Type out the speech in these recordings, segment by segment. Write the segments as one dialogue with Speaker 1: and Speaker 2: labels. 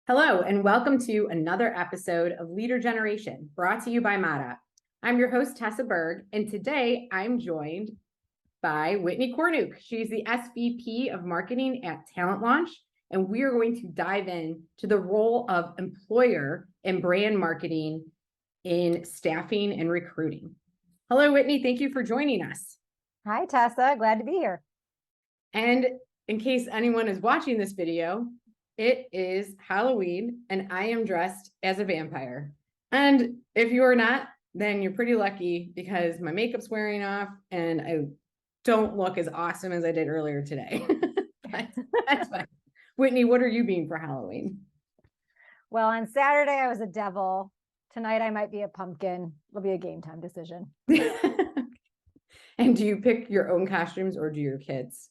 Speaker 1: Hello, and welcome to another episode of Leader Generation, brought to you by Mata. I'm your host, Tessa Burg, and today I'm joined by Whitney Cornuke. She's the SVP of Marketing at TalentLaunch, and we are going to dive in to the role of employer and brand marketing in staffing and recruiting. Hello, Whitney. Thank you for joining us.
Speaker 2: Hi, Tessa. Glad to be here.
Speaker 1: And in case anyone is watching this video, it is Halloween and I am dressed as a vampire. And if you are not, then you're pretty lucky because my makeup's wearing off and I don't look as awesome as I did earlier today. But that's fine. Whitney, what are you being for Halloween?
Speaker 2: Well, on Saturday, I was a devil. Tonight, I might be a pumpkin. It'll be a game time decision.
Speaker 1: And do you pick your own costumes or do your kids?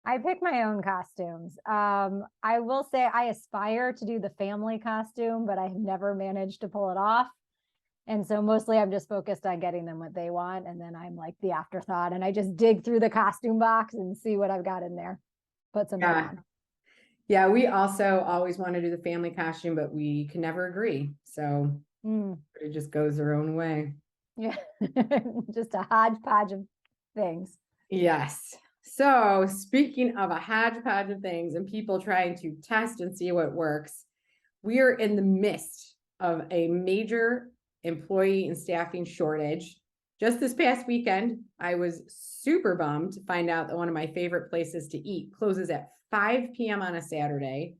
Speaker 2: I pick my own costumes. I will say I aspire to do the family costume, but I have never managed to pull it off. And so mostly I'm just focused on getting them what they want. And then I'm like the afterthought and I just dig through the costume box and see what I've got in there. Put some on.
Speaker 1: Yeah, we also always want to do the family costume, but we can never agree. So it just goes their own way.
Speaker 2: Yeah, just a hodgepodge of things.
Speaker 1: Yes. So speaking of a hodgepodge of things and people trying to test and see what works, we are in the midst of a major employee and staffing shortage. Just this past weekend, I was super bummed to find out that one of my favorite places to eat closes at 5 p.m. on a Saturday,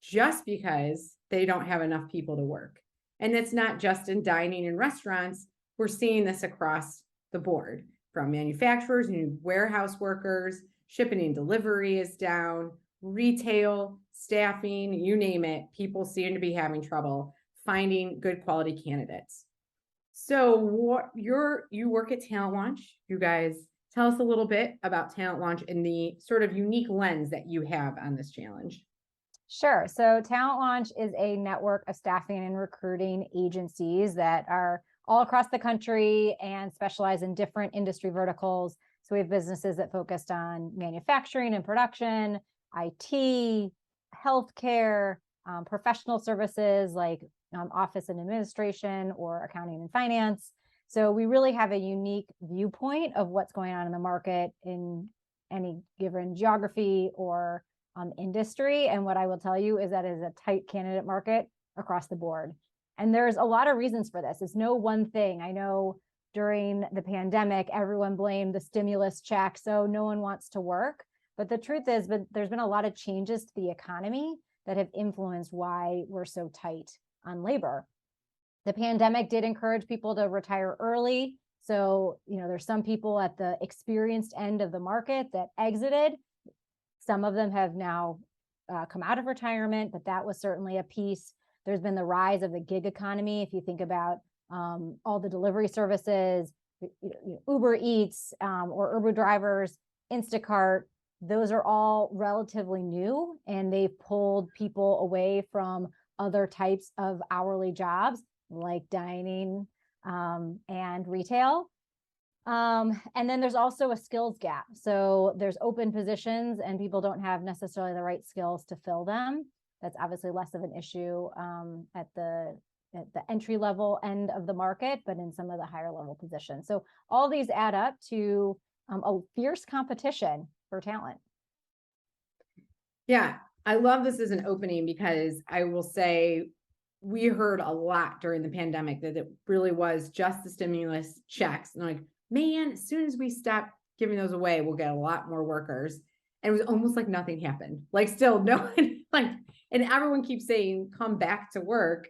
Speaker 1: just because they don't have enough people to work. And it's not just in dining and restaurants. We're seeing this across the board. From manufacturers and warehouse workers, shipping and delivery is down, retail, staffing, you name it, people seem to be having trouble finding good quality candidates. So you work at TalentLaunch. You guys tell us a little bit about TalentLaunch and the sort of unique lens that you have on this challenge.
Speaker 2: Sure. So TalentLaunch is a network of staffing and recruiting agencies that are all across the country and specialize in different industry verticals. So we have businesses that focused on manufacturing and production, IT, healthcare, professional services like office and administration or accounting and finance. So we really have a unique viewpoint of what's going on in the market in any given geography or industry. And what I will tell you is that it is a tight candidate market across the board. And there's a lot of reasons for this. It's no one thing. I know during the pandemic, everyone blamed the stimulus check, so no one wants to work. But the truth is, there's been a lot of changes to the economy that have influenced why we're so tight on labor. The pandemic did encourage people to retire early. So, there's some people at the experienced end of the market that exited. Some of them have now come out of retirement, but that was certainly a piece. There's been the rise of the gig economy. If you think about all the delivery services, Uber Eats or Uber drivers, Instacart, those are all relatively new and they've pulled people away from other types of hourly jobs like dining and retail. And then there's also a skills gap. So there's open positions and people don't have necessarily the right skills to fill them. That's obviously less of an issue at the entry level end of the market, but in some of the higher level positions. So all these add up to a fierce competition for talent.
Speaker 1: Yeah, I love this as an opening because I will say we heard a lot during the pandemic that it really was just the stimulus checks. And like, man, as soon as we stop giving those away, we'll get a lot more workers. And it was almost like nothing happened. Like still no one, and everyone keeps saying, come back to work.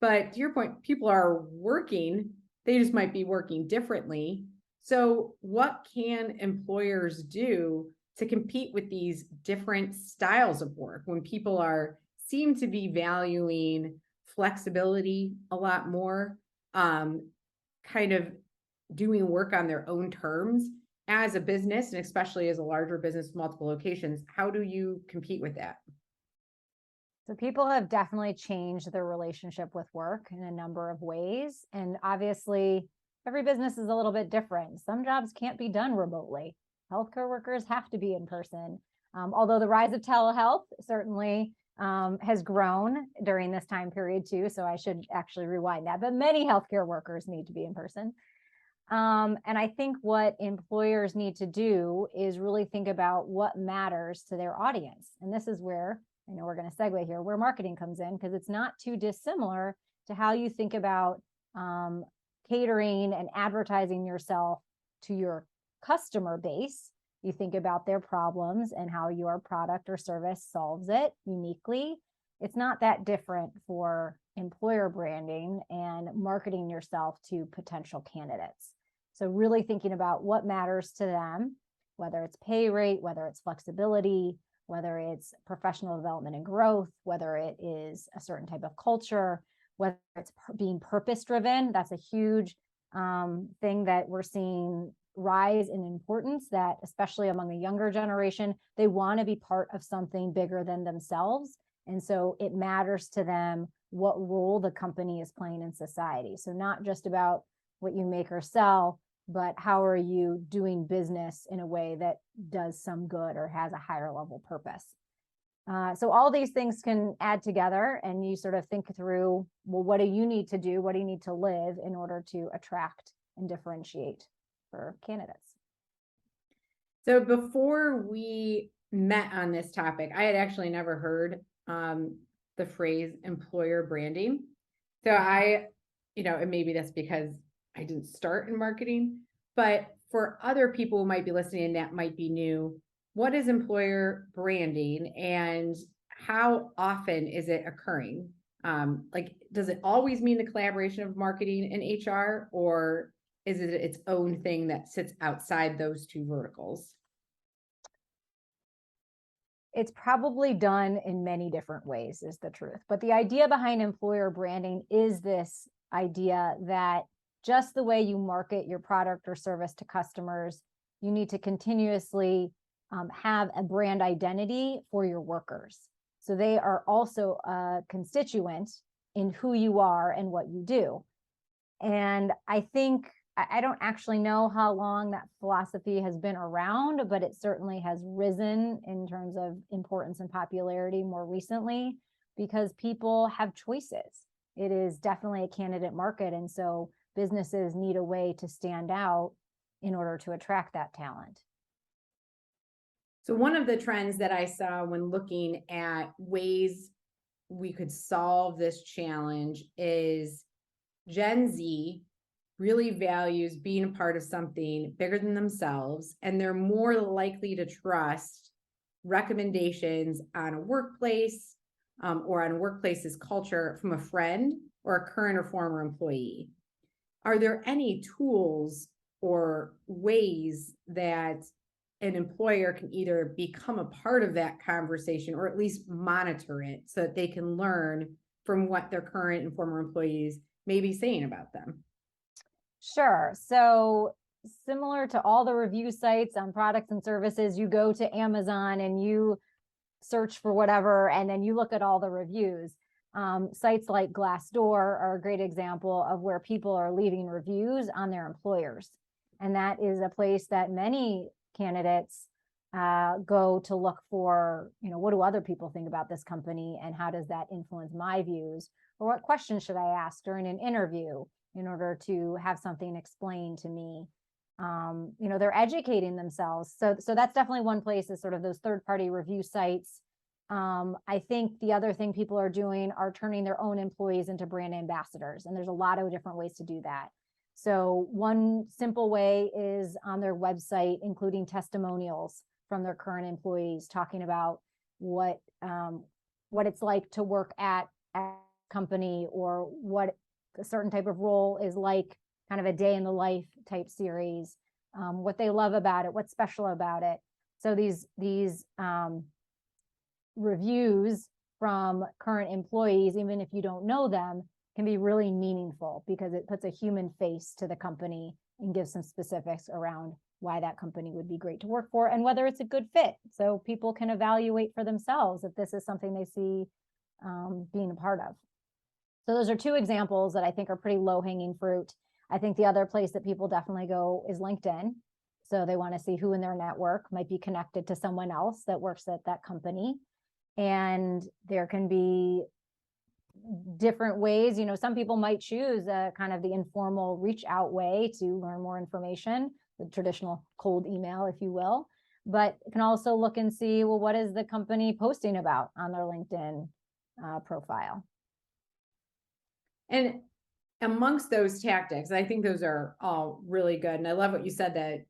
Speaker 1: But to your point, people are working, they just might be working differently. So what can employers do to compete with these different styles of work when people seem to be valuing flexibility a lot more, kind of doing work on their own terms as a business, and especially as a larger business with multiple locations? How do you compete with that?
Speaker 2: So people have definitely changed their relationship with work in a number of ways. And obviously, every business is a little bit different. Some jobs can't be done remotely. Healthcare workers have to be in person. Although the rise of telehealth certainly has grown during this time period too. So I should actually rewind that, but many healthcare workers need to be in person. And I think what employers need to do is really think about what matters to their audience. And this is where, I know we're going to segue here, where marketing comes in, because it's not too dissimilar to how you think about catering and advertising yourself to your customer base. You think about their problems and how your product or service solves it uniquely. It's not that different for employer branding and marketing yourself to potential candidates. So really thinking about what matters to them, whether it's pay rate, whether it's flexibility, whether it's professional development and growth, whether it is a certain type of culture, whether it's being purpose driven. That's a huge thing that we're seeing rise in importance, that especially among the younger generation, they want to be part of something bigger than themselves. And so it matters to them what role the company is playing in society. So not just about what you make or sell, but how are you doing business in a way that does some good or has a higher level purpose. So all these things can add together, and you sort of think through, well, what do you need to do? What do you need to live in order to attract and differentiate for candidates?
Speaker 1: So before we met on this topic, I had actually never heard the phrase employer branding. So and maybe that's because I didn't start in marketing, but for other people who might be listening that might be new, what is employer branding and how often is it occurring? Does it always mean the collaboration of marketing and HR, or is it its own thing that sits outside those two verticals?
Speaker 2: It's probably done in many different ways, is the truth. But the idea behind employer branding is this idea that just the way you market your product or service to customers, you need to continuously have a brand identity for your workers. So they are also a constituent in who you are and what you do. And I think, I don't actually know how long that philosophy has been around, but it certainly has risen in terms of importance and popularity more recently because people have choices. It is definitely a candidate market. And so businesses need a way to stand out in order to attract that talent.
Speaker 1: So one of the trends that I saw when looking at ways we could solve this challenge is Gen Z really values being a part of something bigger than themselves, and they're more likely to trust recommendations on a workplace or on a workplace's culture from a friend or a current or former employee. Are there any tools or ways that an employer can either become a part of that conversation or at least monitor it so that they can learn from what their current and former employees may be saying about them?
Speaker 2: Sure. So similar to all the review sites on products and services, you go to Amazon and you search for whatever, and then you look at all the reviews. Sites like Glassdoor are a great example of where people are leaving reviews on their employers. And that is a place that many candidates go to look for, what do other people think about this company and how does that influence my views? Or what questions should I ask during an interview in order to have something explained to me? They're educating themselves. So that's definitely one place, is sort of those third-party review sites. I think the other thing people are doing are turning their own employees into brand ambassadors. And there's a lot of different ways to do that. So one simple way is on their website, including testimonials from their current employees, talking about what it's like to work at a company, or what a certain type of role is like, kind of a day in the life type series, what they love about it, what's special about it. So these reviews from current employees, even if you don't know them, can be really meaningful because it puts a human face to the company and gives some specifics around why that company would be great to work for and whether it's a good fit. So people can evaluate for themselves if this is something they see being a part of. So those are two examples that I think are pretty low-hanging fruit. I think the other place that people definitely go is LinkedIn. So they want to see who in their network might be connected to someone else that works at that company. And there can be different ways, some people might choose kind of the informal reach out way to learn more information, the traditional cold email, if you will, but can also look and see, well, what is the company posting about on their LinkedIn profile?
Speaker 1: And amongst those tactics, I think those are all really good. And I love what you said that,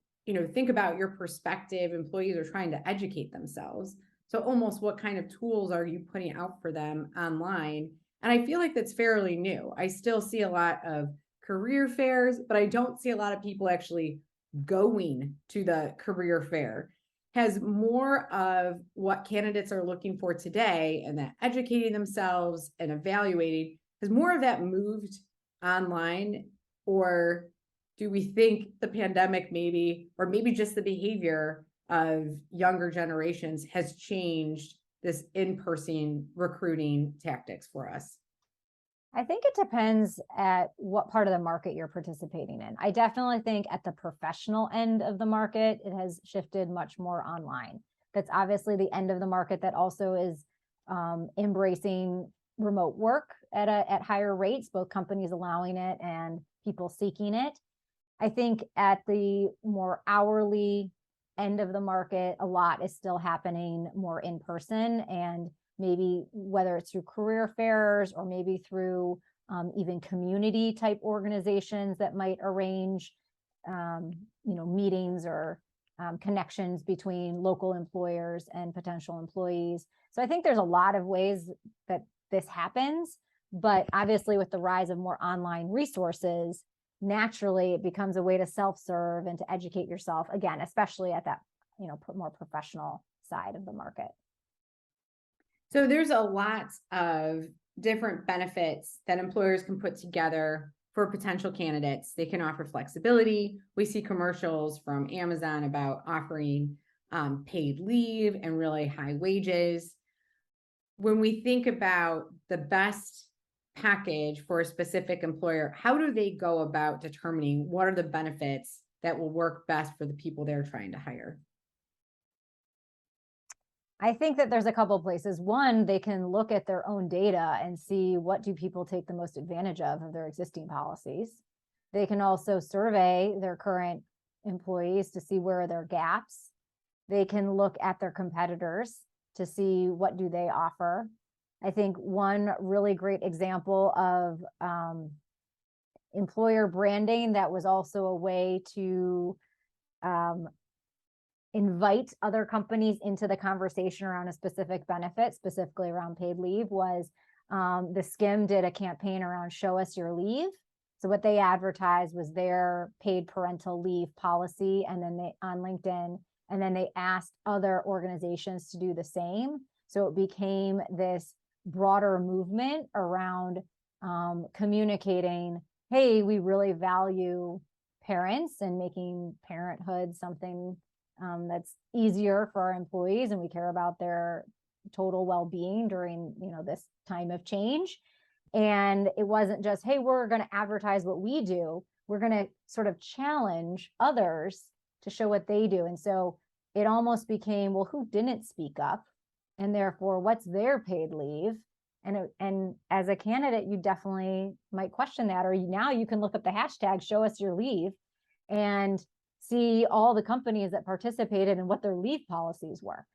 Speaker 1: think about your perspective. Employees are trying to educate themselves. So almost what kind of tools are you putting out for them online? And I feel like that's fairly new. I still see a lot of career fairs, but I don't see a lot of people actually going to the career fair. Has more of what candidates are looking for today and that educating themselves and evaluating, has more of that moved online? Or do we think the pandemic maybe, or maybe just the behavior of younger generations has changed this in-person recruiting tactics for us?
Speaker 2: I think it depends at what part of the market you're participating in. I definitely think at the professional end of the market, it has shifted much more online. That's obviously the end of the market that also is embracing remote work at higher rates, both companies allowing it and people seeking it. I think at the more hourly end of the market, a lot is still happening more in person, and maybe whether it's through career fairs or maybe through even community type organizations that might arrange, meetings or connections between local employers and potential employees. So I think there's a lot of ways that this happens, but obviously with the rise of more online resources, naturally it becomes a way to self-serve and to educate yourself, again, especially at that, more professional side of the market.
Speaker 1: So there's a lot of different benefits that employers can put together for potential candidates. They can offer flexibility. We see commercials from Amazon about offering paid leave and really high wages. When we think about the best package for a specific employer, how do they go about determining what are the benefits that will work best for the people they're trying to hire?
Speaker 2: I think that there's a couple of places. One, they can look at their own data and see what do people take the most advantage of their existing policies. They can also survey their current employees to see where are their gaps. They can look at their competitors to see what do they offer. I think one really great example of employer branding that was also a way to invite other companies into the conversation around a specific benefit, specifically around paid leave, was the Skim did a campaign around Show Us Your Leave. So what they advertised was their paid parental leave policy, and then on LinkedIn, and then they asked other organizations to do the same. So it became this broader movement around communicating, hey, we really value parents and making parenthood something that's easier for our employees, and we care about their total well-being during this time of change. And it wasn't just, hey, we're going to advertise what we do. We're going to sort of challenge others to show what they do. And so it almost became, well, who didn't speak up? And therefore, what's their paid leave? And as a candidate, you definitely might question that. Or now you can look up the hashtag Show Us Your Leave and see all the companies that participated and what their leave policies were.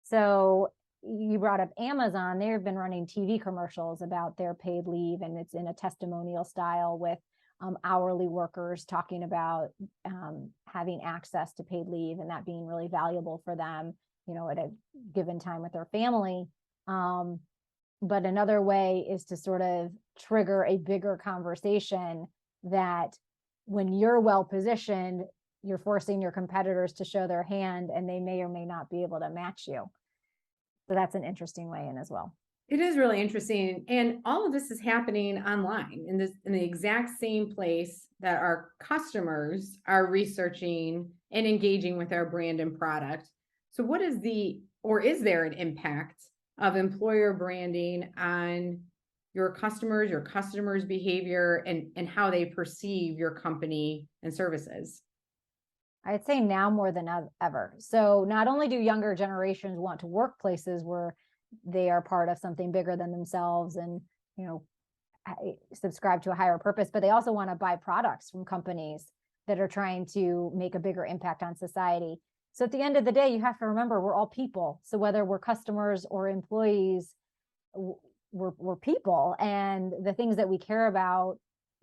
Speaker 2: So you brought up Amazon. They've been running TV commercials about their paid leave, and it's in a testimonial style with hourly workers talking about having access to paid leave and that being really valuable for them, at a given time with their family. But another way is to sort of trigger a bigger conversation that when you're well positioned, you're forcing your competitors to show their hand, and they may or may not be able to match you. So that's an interesting way in as well.
Speaker 1: It is really interesting. And all of this is happening online in the exact same place that our customers are researching and engaging with our brand and product. So what is is there an impact of employer branding on your customers' behavior and how they perceive your company and services?
Speaker 2: I'd say now more than ever. So not only do younger generations want to work places where they are part of something bigger than themselves and, you know, subscribe to a higher purpose, but they also want to buy products from companies that are trying to make a bigger impact on society. So at the end of the day, you have to remember we're all people. So whether we're customers or employees, we're people, and the things that we care about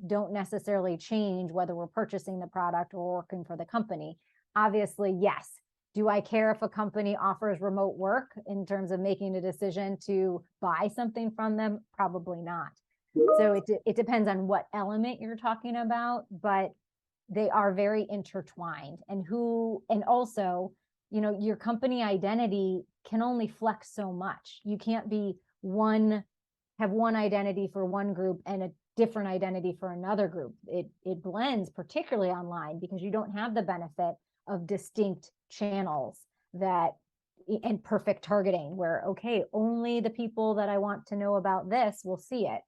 Speaker 2: don't necessarily change whether we're purchasing the product or working for the company. Obviously, yes. Do I care if a company offers remote work in terms of making a decision to buy something from them? Probably not. So it depends on what element you're talking about, but they are very intertwined. And also, you know, your company identity can only flex so much. You can't be have one identity for one group and a different identity for another group. It blends, particularly online, because you don't have the benefit of distinct channels and perfect targeting where, okay, only the people that I want to know about this will see it.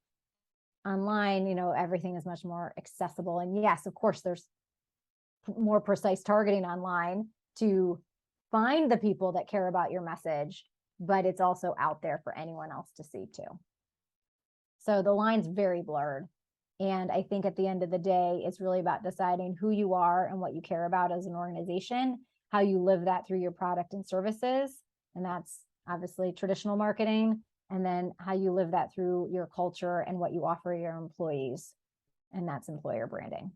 Speaker 2: Online, you know, everything is much more accessible. And yes, of course, there's more precise targeting online to find the people that care about your message, but it's also out there for anyone else to see too. So the line's very blurred. And I think at the end of the day, it's really about deciding who you are and what you care about as an organization, how you live that through your product and services. And that's obviously traditional marketing. And then how you live that through your culture and what you offer your employees. And that's employer branding.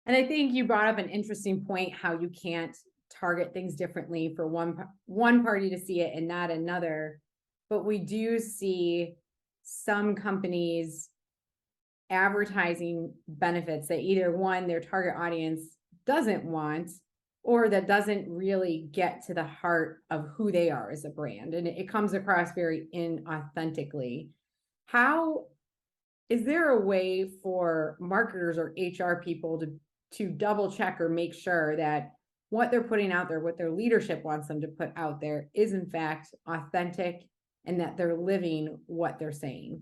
Speaker 1: And I think you brought up an interesting point, how you can't target things differently for one party to see it and not another. But we do see some companies advertising benefits that either one, their target audience doesn't want, or that doesn't really get to the heart of who they are as a brand. And it comes across very inauthentically. How is there a way for marketers or HR people to double check or make sure that what they're putting out there, what their leadership wants them to put out there, is in fact authentic and that they're living what they're saying?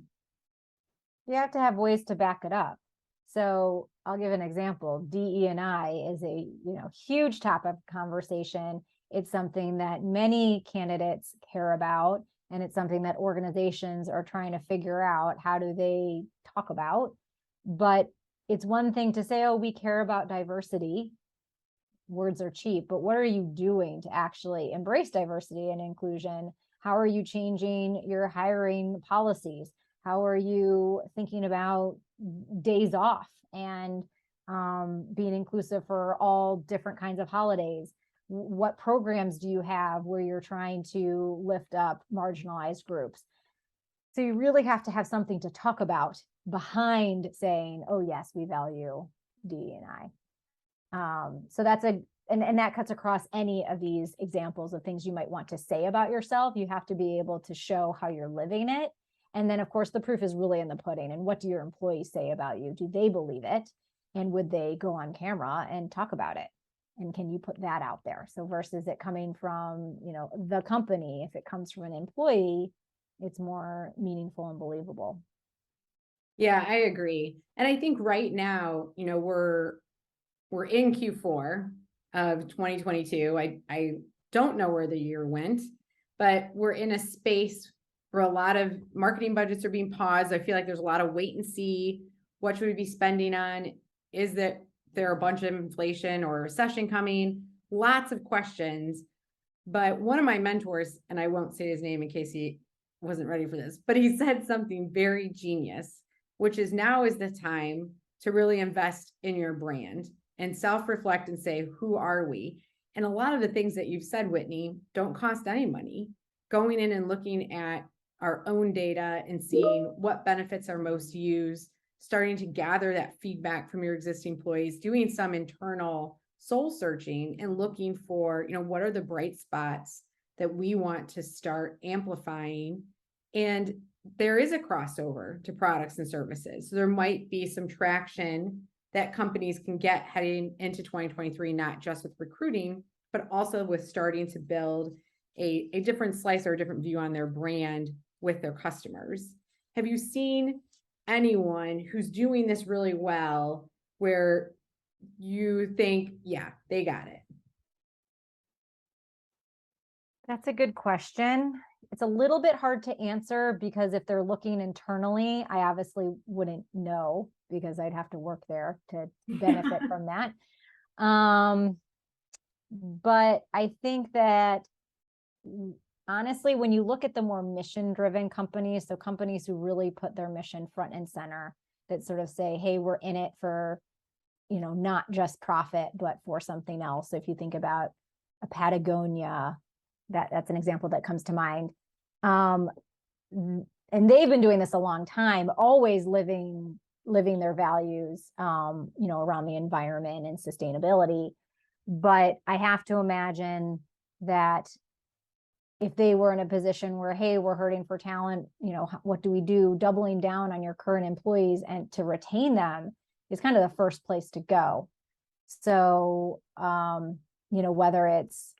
Speaker 2: You have to have ways to back it up. So I'll give an example. DE&I is a huge topic of conversation. It's something that many candidates care about, and it's something that organizations are trying to figure out how do they talk about. But it's one thing to say, oh, we care about diversity. Words are cheap, but what are you doing to actually embrace diversity and inclusion? How are you changing your hiring policies? How are you thinking about days off and being inclusive for all different kinds of holidays? What programs do you have where you're trying to lift up marginalized groups? So you really have to have something to talk about behind saying, oh, yes, we value DE&I. So that's and that cuts across any of these examples of things you might want to say about yourself. You have to be able to show how you're living it. And then, of course, the proof is really in the pudding. And what do your employees say about you? Do they believe it? And would they go on camera and talk about it? And can you put that out there? So versus it coming from, the company, if it comes from an employee, it's more meaningful and believable.
Speaker 1: Yeah, I agree. And I think right now, we're in Q4 of 2022. I don't know where the year went, but we're in a space where a lot of marketing budgets are being paused. I feel like there's a lot of wait and see. What should we be spending on? Is there a bunch of inflation or recession coming? Lots of questions. But one of my mentors, and I won't say his name in case he wasn't ready for this, but he said something very genius, which is now is the time to really invest in your brand and self-reflect and say, who are we? And a lot of the things that you've said, Whitney, don't cost any money. Going in and looking at our own data and seeing what benefits are most used, starting to gather that feedback from your existing employees, doing some internal soul searching and looking for, what are the bright spots that we want to start amplifying. And there is a crossover to products and services. So there might be some traction that companies can get heading into 2023, not just with recruiting, but also with starting to build a different slice or a different view on their brand with their customers. Have you seen anyone who's doing this really well where you think, yeah, they got it?
Speaker 2: That's a good question. It's a little bit hard to answer because if they're looking internally, I obviously wouldn't know because I'd have to work there to benefit from that. But I think that honestly, when you look at the more mission-driven companies, so companies who really put their mission front and center, that sort of say, hey, we're in it for, not just profit, but for something else. So if you think about a Patagonia, that's an example that comes to mind. And they've been doing this a long time, always living their values, around the environment and sustainability. But I have to imagine that if they were in a position where, hey, we're hurting for talent, what do we do? Doubling down on your current employees and to retain them is kind of the first place to go. So, whether it's,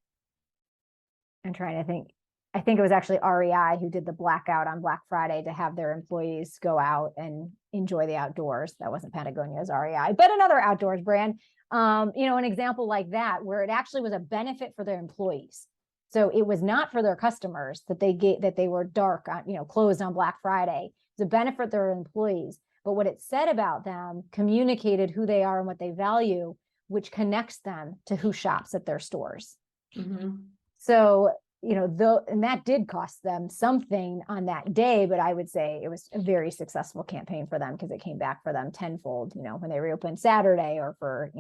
Speaker 2: I'm trying to think, I think it was actually REI who did the blackout on Black Friday to have their employees go out and enjoy the outdoors. That wasn't Patagonia, it was REI, but another outdoors brand. An example like that, where it actually was a benefit for their employees. So it was not for their customers that they were dark on, closed on Black Friday. It's a benefit for their employees. But what it said about them communicated who they are and what they value, which connects them to who shops at their stores.
Speaker 1: Mm-hmm.
Speaker 2: So, and that did cost them something on that day, but I would say it was a very successful campaign for them because it came back for them tenfold, when they reopened Saturday or for,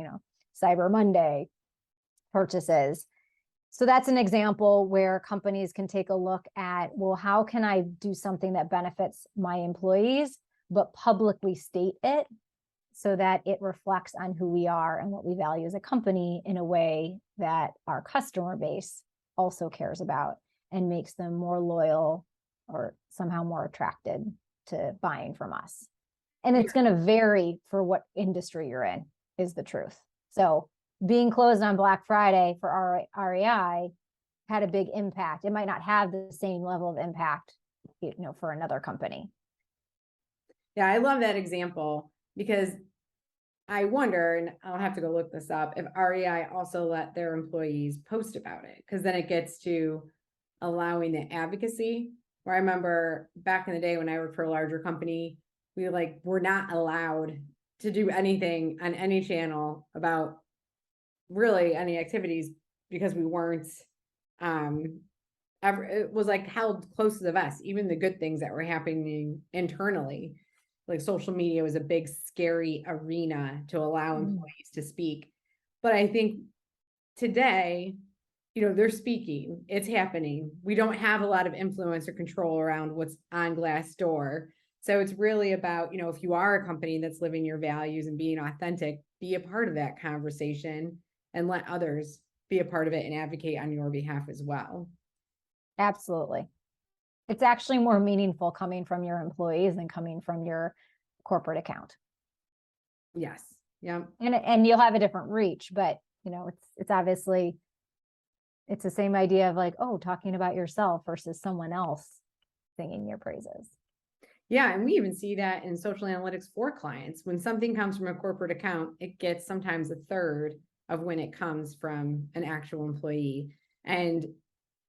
Speaker 2: Cyber Monday purchases. So that's an example where companies can take a look at, well, how can I do something that benefits my employees, but publicly state it so that it reflects on who we are and what we value as a company in a way that our customer base also cares about and makes them more loyal or somehow more attracted to buying from us. And it's going to vary for what industry you're in, is the truth. So being closed on Black Friday for REI had a big impact. It might not have the same level of impact, for another company.
Speaker 1: Yeah, I love that example because I wonder, and I'll have to go look this up, if REI also let their employees post about it, because then it gets to allowing the advocacy. Where I remember back in the day when I worked for a larger company, we were not allowed to do anything on any channel about really any activities because we weren't it was held close to the vest, even the good things that were happening internally. Like social media was a big, scary arena to allow employees to speak. But I think today, they're speaking, it's happening. We don't have a lot of influence or control around what's on Glassdoor. So it's really about, if you are a company that's living your values and being authentic, be a part of that conversation and let others be a part of it and advocate on your behalf as well.
Speaker 2: Absolutely. It's actually more meaningful coming from your employees than coming from your corporate account.
Speaker 1: Yes. Yeah.
Speaker 2: And you'll have a different reach, but it's obviously, it's the same idea of talking about yourself versus someone else singing your praises.
Speaker 1: Yeah. And we even see that in social analytics for clients. When something comes from a corporate account, it gets sometimes a third of when it comes from an actual employee. And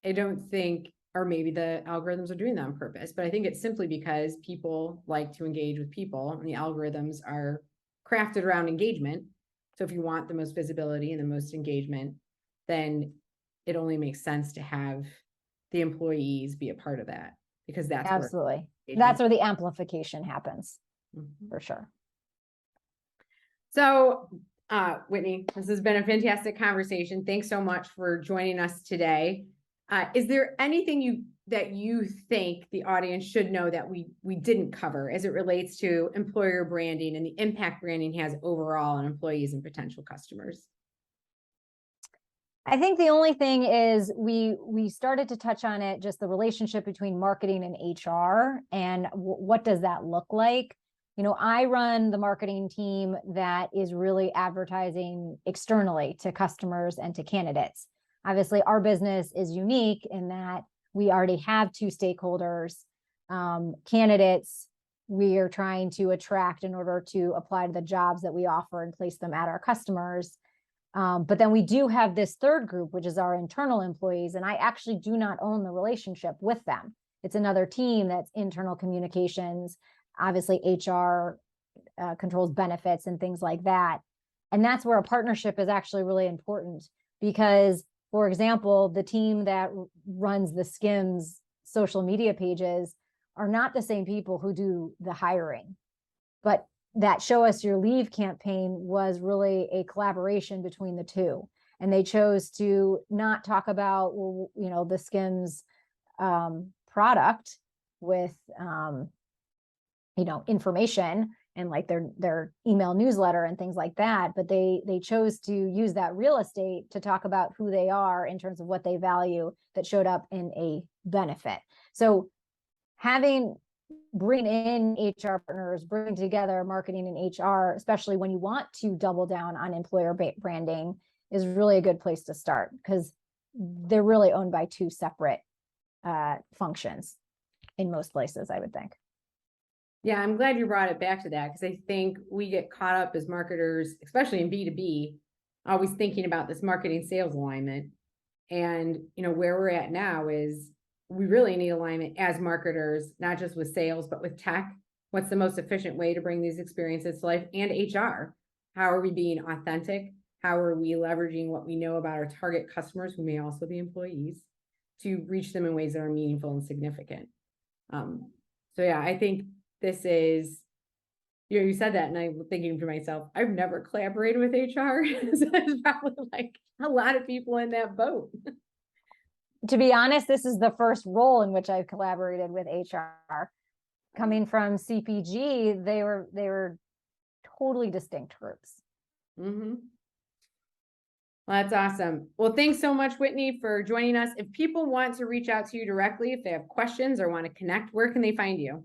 Speaker 1: I don't think, or maybe the algorithms are doing that on purpose, but I think it's simply because people like to engage with people and the algorithms are crafted around engagement. So if you want the most visibility and the most engagement, then it only makes sense to have the employees be a part of that, because that's
Speaker 2: absolutely that's where the amplification happens.
Speaker 1: Mm-hmm.
Speaker 2: For sure.
Speaker 1: So Whitney, this has been a fantastic conversation. Thanks so much for joining us today. Is there anything that you think the audience should know that we didn't cover as it relates to employer branding and the impact branding has overall on employees and potential customers?
Speaker 2: I think the only thing is we started to touch on it, just the relationship between marketing and HR and what does that look like? I run the marketing team that is really advertising externally to customers and to candidates. Obviously, our business is unique in that we already have two stakeholders. Candidates, we are trying to attract in order to apply to the jobs that we offer and place them at our customers. But then we do have this third group, which is our internal employees, and I actually do not own the relationship with them. It's another team that's internal communications, obviously HR controls benefits and things like that. And that's where a partnership is actually really important because, for example, the team that runs the Skims social media pages are not the same people who do the hiring. But that Show Us Your Leave campaign was really a collaboration between the two. And they chose to not talk about, the Skims product with, information and like their email newsletter and things like that. But they chose to use that real estate to talk about who they are in terms of what they value that showed up in a benefit. So bring in HR partners, bring together marketing and HR, especially when you want to double down on employer branding, is really a good place to start because they're really owned by two separate functions in most places, I would think.
Speaker 1: Yeah, I'm glad you brought it back to that because I think we get caught up as marketers, especially in B2B, always thinking about this marketing sales alignment. And, where we're at now is we really need alignment as marketers, not just with sales, but with tech. What's the most efficient way to bring these experiences to life? And HR. How are we being authentic? How are we leveraging what we know about our target customers, who may also be employees, to reach them in ways that are meaningful and significant? So yeah, I think this is, you said that and I'm thinking to myself, I've never collaborated with HR. So there's probably like a lot of people in that boat.
Speaker 2: To be honest, this is the first role in which I've collaborated with HR. Coming from CPG, they were totally distinct groups.
Speaker 1: Mm-hmm. Well, that's awesome. Well, thanks so much, Whitney, for joining us. If people want to reach out to you directly, if they have questions or want to connect, where can they find you?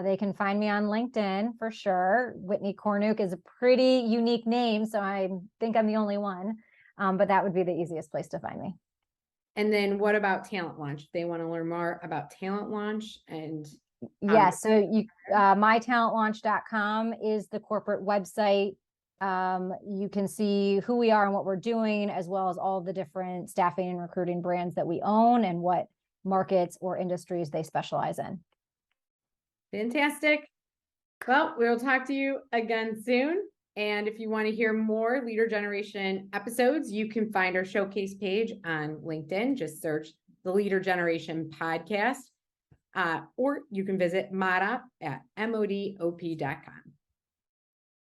Speaker 2: They can find me on LinkedIn for sure. Whitney Cornuke is a pretty unique name, so I think I'm the only one, but that would be the easiest place to find me.
Speaker 1: And then what about TalentLaunch? If they want to learn more about TalentLaunch and
Speaker 2: yes, so mytalentlaunch.com is the corporate website. You can see who we are and what we're doing, as well as all the different staffing and recruiting brands that we own and what markets or industries they specialize in.
Speaker 1: Fantastic. Well, we'll talk to you again soon. And if you want to hear more Leader Generation episodes, you can find our showcase page on LinkedIn. Just search the Leader Generation podcast, or you can visit MODOP at modop.com.